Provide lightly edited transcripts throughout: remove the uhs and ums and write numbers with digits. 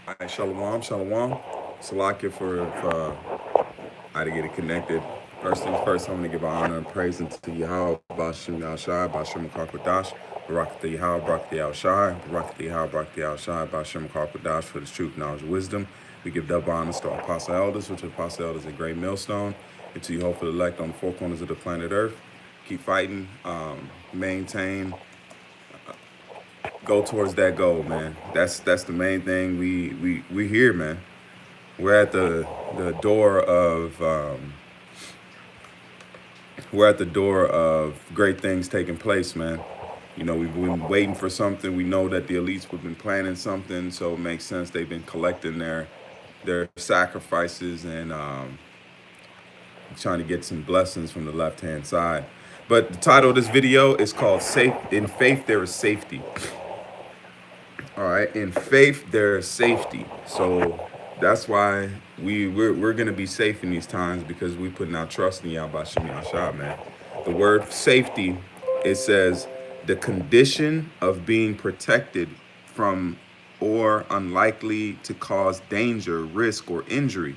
All right, shalom, shalom. Salakia for I to get it connected. First things first, I'm going to give honor and praise unto Yahweh, Bashim Yahshai, Bashim Kakwadash, Barak Yahweh, Barak Yahshai, Barak Yahweh, Barak Yahshai, Bashim Kakwadash for this truth, knowledge, wisdom. We give double honors to our apostle elders, which are apostle elders a great millstone, and to you hopefully elect on the four corners of the planet Earth. Keep fighting, maintain, go towards that goal, man. That's the main thing. We here, man. We're at the door of we're at the door of great things taking place, man. You know, we've been waiting for something. We know that the elites have been planning something, so it makes sense they've been collecting their sacrifices and trying to get some blessings from the left hand side. But the title of this video is called "Safe in Faith There is Safety." All right, in faith there is safety. So that's why we're gonna be safe in these times because we putting our trust in Yahweh Shem Yahshua, man. The word safety, it says the condition of being protected from or unlikely to cause danger, risk, or injury.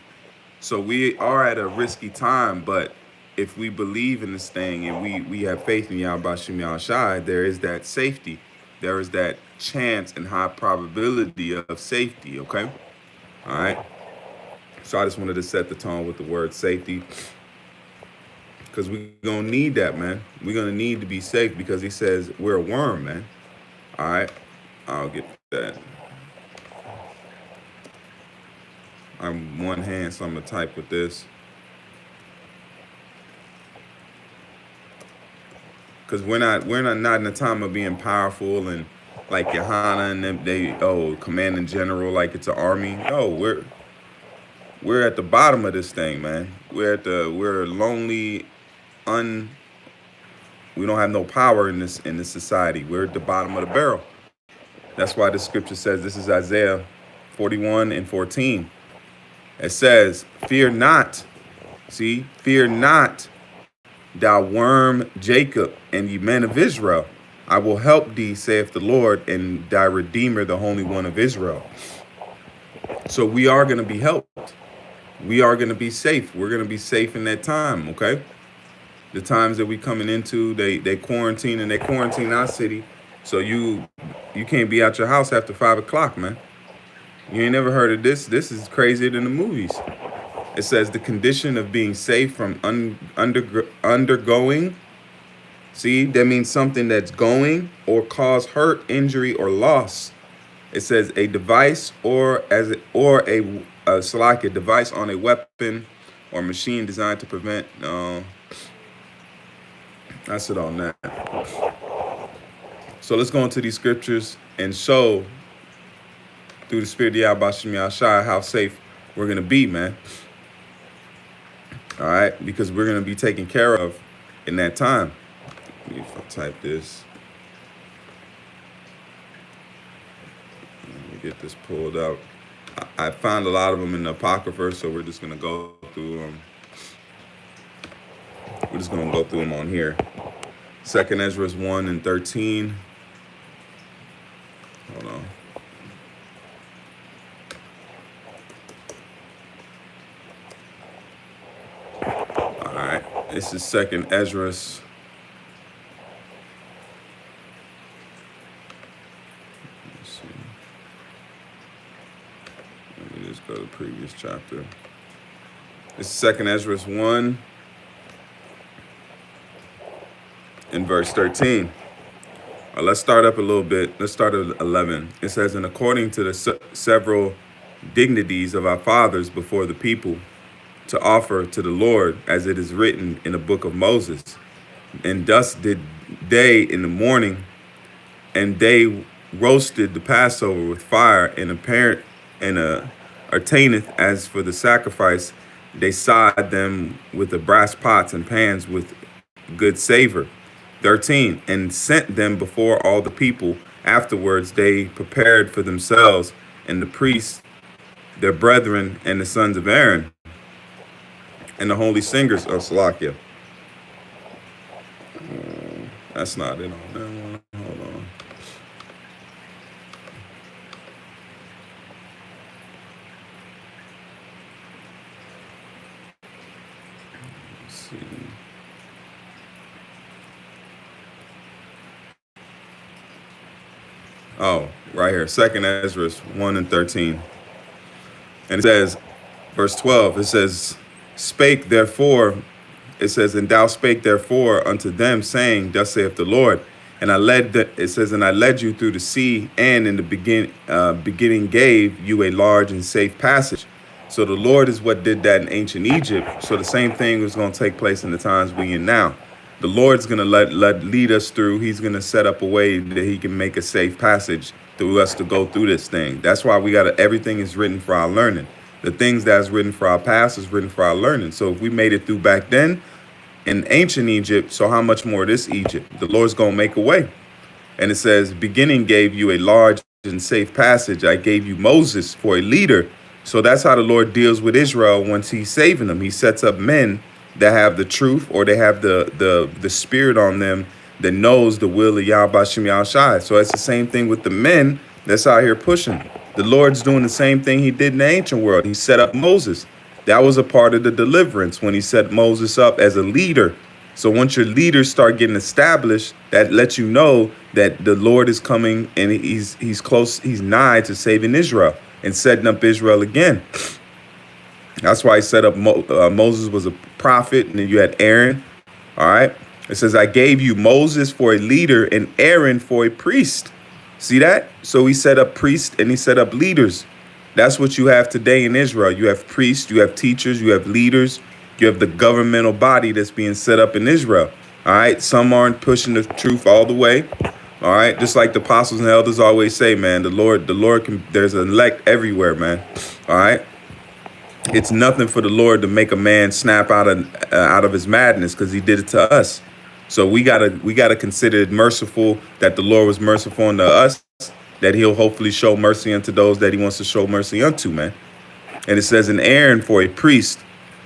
So we are at a risky time, but if we believe in this thing and we have faith in Yahweh Shem Yahshua, there is that safety. There is that chance and high probability of safety, okay? All right. So I just wanted to set the tone with the word safety because we're going to need that, man. We're going to need to be safe because he says we're a worm, man. All right. I'll get that. I'm one hand, so I'm going to type with this. Because we're not in the time of being powerful and like Yohana and them, they command in general like it's an army. No, we're at the bottom of this thing, man. We're lonely, we don't have no power in this society. We're at the bottom of the barrel. That's why the scripture says, this is Isaiah 41:14. It says, "Fear not, fear not, thou worm Jacob, and ye men of Israel. I will help thee, saith the Lord, and thy Redeemer, the Holy One of Israel." So we are going to be helped. We are going to be safe. We're going to be safe in that time, okay? The times that we coming into, they quarantine, and they quarantine our city. So you can't be out your house after 5 o'clock, man. You ain't never heard of this. This is crazier than the movies. It says the condition of being safe from undergoing. See, that means something that's going or cause hurt, injury, or loss. It says a device or a device on a weapon or machine designed to prevent. That's it on that. So let's go into these scriptures and show through the spirit of Yahweh Shem Yahshai how safe we're gonna be, man. All right, because we're gonna be taken care of in that time. If I type this, let me get this pulled out. I found a lot of them in the Apocrypha, so we're just gonna go through them. We're just gonna go through them on here. 2nd Ezra 1:13. Hold on. All right, this is 2nd Ezra. Let's see. Let me just go to the previous chapter. This is 2nd Ezra 1 in verse 13. Let's start up a little bit. Let's start at 11. It says, "And according to the several dignities of our fathers before the people, to offer to the Lord, as it is written in the book of Moses. And thus did they in the morning, and they roasted the Passover with fire, and attaineth as for the sacrifice, they sod them with the brass pots and pans with good savor." 13, "And sent them before all the people. Afterwards they prepared for themselves and the priests, their brethren, and the sons of Aaron, and the holy singers of Salakia." That's not it on that one. Hold on. Oh, right here. Second Ezra 1 and 13. And it says, verse 12, it says, spake therefore, it says, and thou spake therefore unto them, saying, thus saith the Lord. And it says, and I led you through the sea, and in the beginning gave you a large and safe passage. So the Lord is what did that in ancient Egypt. So the same thing is going to take place in the times we in now. The Lord's going to lead us through. He's going to set up a way that he can make a safe passage through us to go through this thing. That's why we got to, everything is written for our learning. The things that's written for our past is written for our learning. So if we made it through back then in ancient Egypt, so how much more this Egypt? The Lord's going to make a way. And it says, beginning gave you a large and safe passage. I gave you Moses for a leader. So that's how the Lord deals with Israel once he's saving them. He sets up men that have the truth, or they have the spirit on them that knows the will of Yahweh Shem Yahushai. So it's the same thing with the men that's out here pushing. The Lord's doing the same thing he did in the ancient world. He set up Moses. That was a part of the deliverance when he set Moses up as a leader. So once your leaders start getting established, that lets you know that the Lord is coming and he's close, he's nigh to saving Israel and setting up Israel again. That's why he set up Moses was a prophet, and then you had Aaron. All right. It says, I gave you Moses for a leader and Aaron for a priest. See that? So he set up priests and he set up leaders. That's what you have today in Israel. You have priests, you have teachers, you have leaders, you have the governmental body that's being set up in Israel. All right. Some aren't pushing the truth all the way. All right. Just like the apostles and elders always say, man, the Lord can, there's an elect everywhere, man. All right. It's nothing for the Lord to make a man snap out of his madness, because he did it to us. So we gotta consider it merciful that the Lord was merciful unto us, that he'll hopefully show mercy unto those that he wants to show mercy unto, man. And it says, in Aaron for a priest,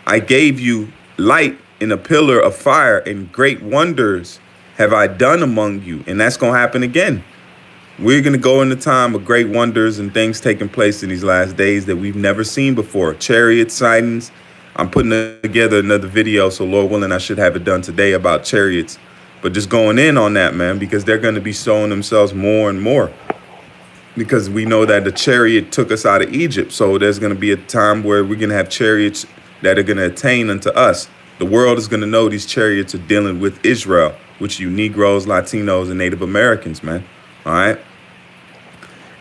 I gave you light in a pillar of fire, and great wonders have I done among you. And that's gonna happen again. We're going to go in the time of great wonders and things taking place in these last days that we've never seen before. Chariot sightings. I'm putting together another video, so Lord willing, I should have it done today about chariots. But just going in on that, man, because they're going to be showing themselves more and more. Because we know that the chariot took us out of Egypt. So there's going to be a time where we're going to have chariots that are going to attain unto us. The world is going to know these chariots are dealing with Israel, which you Negroes, Latinos, and Native Americans, man. All right.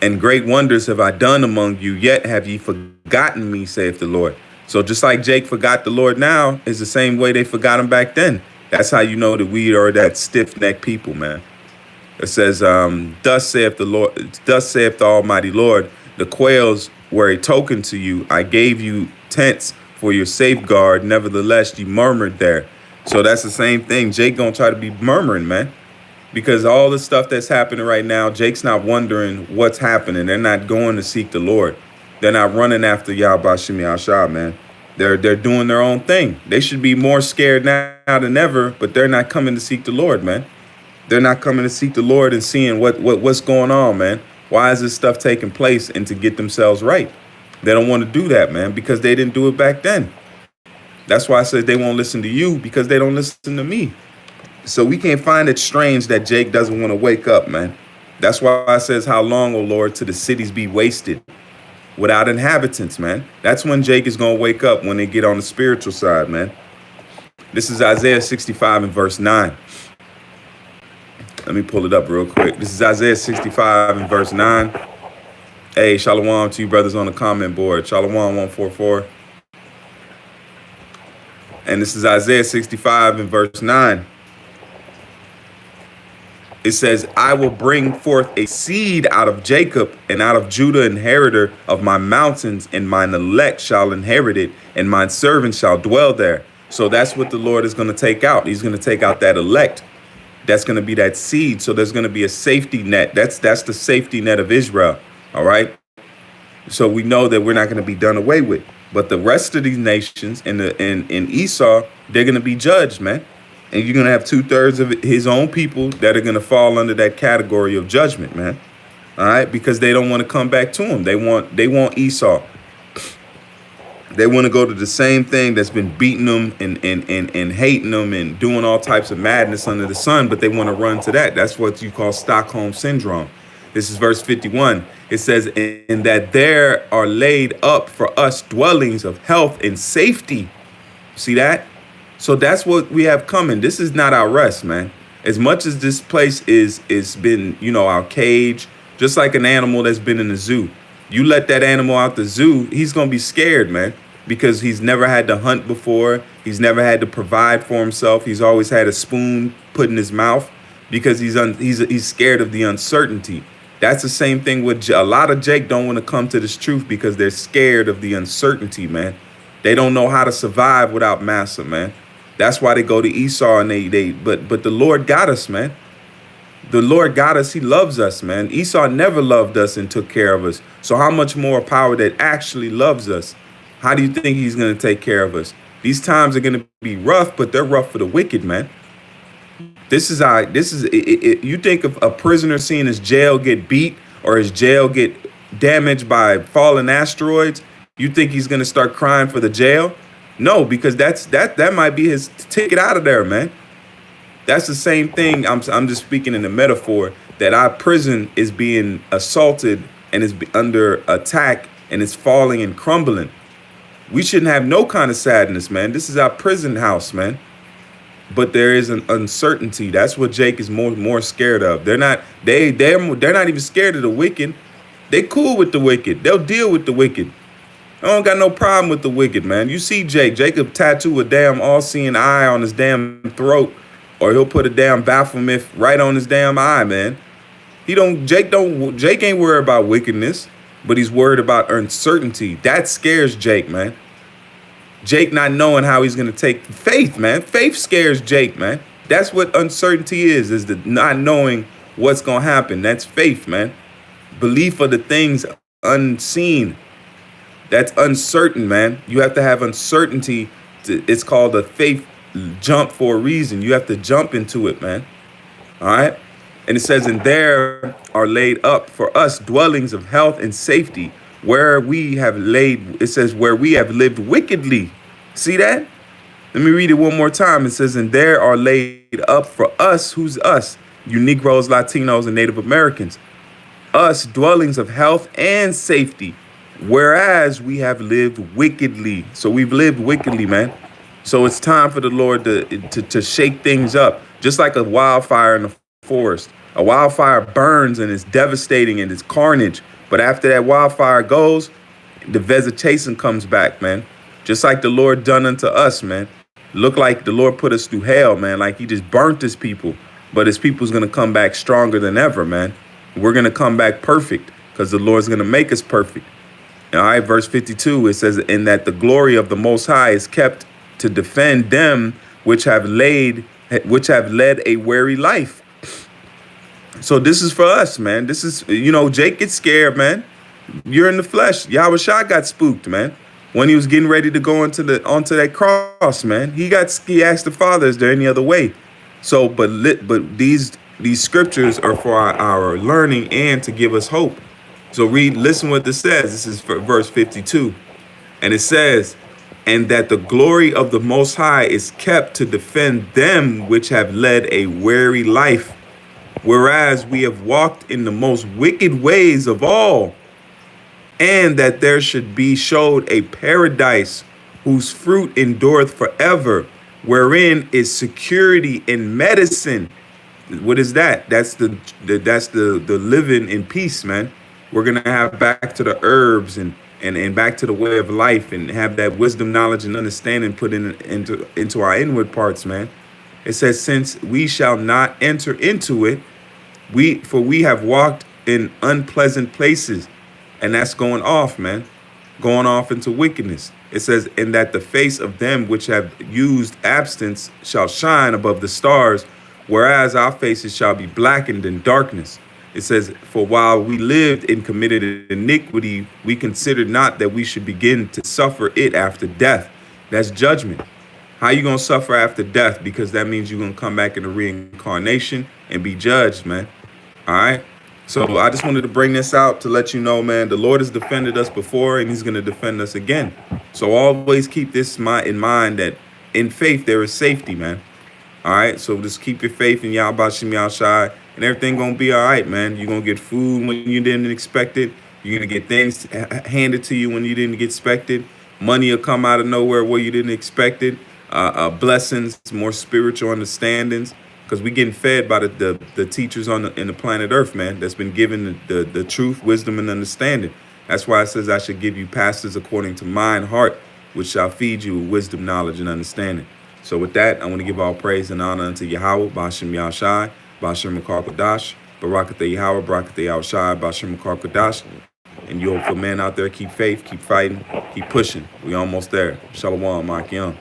And great wonders have I done among you, yet have ye forgotten me, saith the Lord. So just like Jake forgot the Lord now, is the same way they forgot him back then. That's how you know that we are that stiff-necked people, man. It says, thus saith the Lord, thus saith the Almighty Lord, the quails were a token to you. I gave you tents for your safeguard. Nevertheless, you murmured there. So that's the same thing. Jake gonna try to be murmuring, man. Because all the stuff that's happening right now, Jake's not wondering what's happening. They're not going to seek the Lord. They're not running after Yahweh Shem Yahushua, man. They're doing their own thing. They should be more scared now than ever, but they're not coming to seek the Lord, man. They're not coming to seek the Lord and seeing what's going on, man. Why is this stuff taking place, and to get themselves right? They don't want to do that, man, because they didn't do it back then. That's why I said they won't listen to you, because they don't listen to me. So we can't find it strange that Jake doesn't want to wake up, man. That's why I says, how long, O Lord, till the cities be wasted without inhabitants, man? That's when Jake is going to wake up, when they get on the spiritual side, man. This is Isaiah 65 and verse 9. Let me pull it up real quick. This is Isaiah 65 and verse 9. Hey, shalom to you brothers on the comment board. Shalom 144. And this is Isaiah 65 and verse 9. It says, I will bring forth a seed out of Jacob, and out of Judah, inheritor of my mountains, and mine elect shall inherit it, and mine servants shall dwell there. So that's what the Lord is going to take out. He's going to take out that elect. That's going to be that seed. So there's going to be a safety net. That's the safety net of Israel. All right. So we know that we're not going to be done away with. But the rest of these nations in Esau, they're going to be judged, man. And you're going to have 2/3 of his own people that are going to fall under that category of judgment, man. All right. Because they don't want to come back to him. They want Esau. They want to go to the same thing that's been beating them and hating them and doing all types of madness under the sun, but they want to run to that. That's what you call Stockholm syndrome. This is verse 51. It says, in that there are laid up for us dwellings of health and safety. See that? So that's what we have coming. This is not our rest, man. As much as this place is been, our cage, just like an animal that's been in the zoo. You let that animal out the zoo, he's going to be scared, man, because he's never had to hunt before. He's never had to provide for himself. He's always had a spoon put in his mouth because he's scared of the uncertainty. That's the same thing with a lot of Jake don't want to come to this truth because they're scared of the uncertainty, man. They don't know how to survive without massa, man. That's why they go to Esau and but the Lord got us, man. The Lord got us. He loves us, man. Esau never loved us and took care of us. So how much more power that actually loves us? How do you think he's going to take care of us? These times are going to be rough, but they're rough for the wicked, man. You think of a prisoner seeing his jail get beat or his jail get damaged by falling asteroids, you think he's going to start crying for the jail? No, because that might be his ticket out of there, man. That's the same thing. I'm just speaking in a metaphor that our prison is being assaulted and is under attack and is falling and crumbling. We shouldn't have no kind of sadness, man. This is our prison house, man. But there is an uncertainty. That's what Jake is more scared of. They're not even scared of the wicked. They cool with the wicked. They'll deal with the wicked. I don't got no problem with the wicked, man. You see Jacob tattoo a damn all-seeing eye on his damn throat, or he'll put a damn Baphomet right on his damn eye, man. Jake ain't worried about wickedness, but he's worried about uncertainty. That scares Jake, man. Jake not knowing how he's going to take faith, man. Faith scares Jake, man. That's what uncertainty is the not knowing what's going to happen. That's faith, man. Belief of the things unseen. That's uncertain, man. You have to have uncertainty. It's called a faith jump for a reason. You have to jump into it, man. All right. And it says, and there are laid up for us dwellings of health and safety, where we have where we have lived wickedly. See that? Let me read it one more time. It says, and there are laid up for us, who's us? You Negroes, Latinos, and Native Americans. Us dwellings of health and safety, whereas we have lived wickedly. So we've lived wickedly, man. So it's time for the Lord to shake things up, just like a wildfire in the forest. A wildfire burns and it's devastating and it's carnage. But after that wildfire goes, the vegetation comes back, man. Just like the Lord done unto us, man. Look like the Lord put us through hell, man. Like he just burnt his people. But his people's going to come back stronger than ever, man. We're going to come back perfect because the Lord's going to make us perfect. All right, verse 52, it says, in that the glory of the Most High is kept to defend them which have led a weary life. So this is for us, man. This is, Jake gets scared, man. You're in the flesh. Yahushua got spooked, man. When he was getting ready to go onto that cross, man, he asked the Father, is there any other way? So, but these scriptures are for our learning and to give us hope. So listen what this says. This is for verse 52. And it says, and that the glory of the Most High is kept to defend them which have led a weary life, whereas we have walked in the most wicked ways of all, and that there should be showed a paradise whose fruit endureth forever, wherein is security in medicine. What is that? That's the living in peace, man. We're gonna have back to the herbs and back to the way of life and have that wisdom, knowledge, and understanding put into our inward parts, man. It says, since we shall not enter into it, for we have walked in unpleasant places. And that's going off, man. Going off into wickedness. It says, and that the face of them which have used abstinence shall shine above the stars, whereas our faces shall be blackened in darkness. It says, for while we lived in committed iniquity, we considered not that we should begin to suffer it after death. That's judgment. How you going to suffer after death? Because that means you're going to come back in a reincarnation and be judged, man. All right. So I just wanted to bring this out to let you know, man, the Lord has defended us before and he's going to defend us again. So always keep this in mind that in faith there is safety, man. All right, so just keep your faith in Yahweh Shem Yahushai, and everything gonna be all right, man. You're gonna get food when you didn't expect it. You're gonna get things handed to you when you didn't expect it. Money will come out of nowhere where you didn't expect it. Blessings, more spiritual understandings, because we getting fed by the teachers in the planet Earth, man. That's been given the truth, wisdom, and understanding. That's why it says I should give you pastors according to mine heart, which shall feed you with wisdom, knowledge, and understanding. So with that, I want to give all praise and honor unto Yahweh, Bashem Yahushai, Bashem Makar Kodash, Barakatah Yahweh, Barakatah Yahushai, Bashem Makar Kodash. And you for men out there, keep faith, keep fighting, keep pushing. We almost there. Shalom, Makion.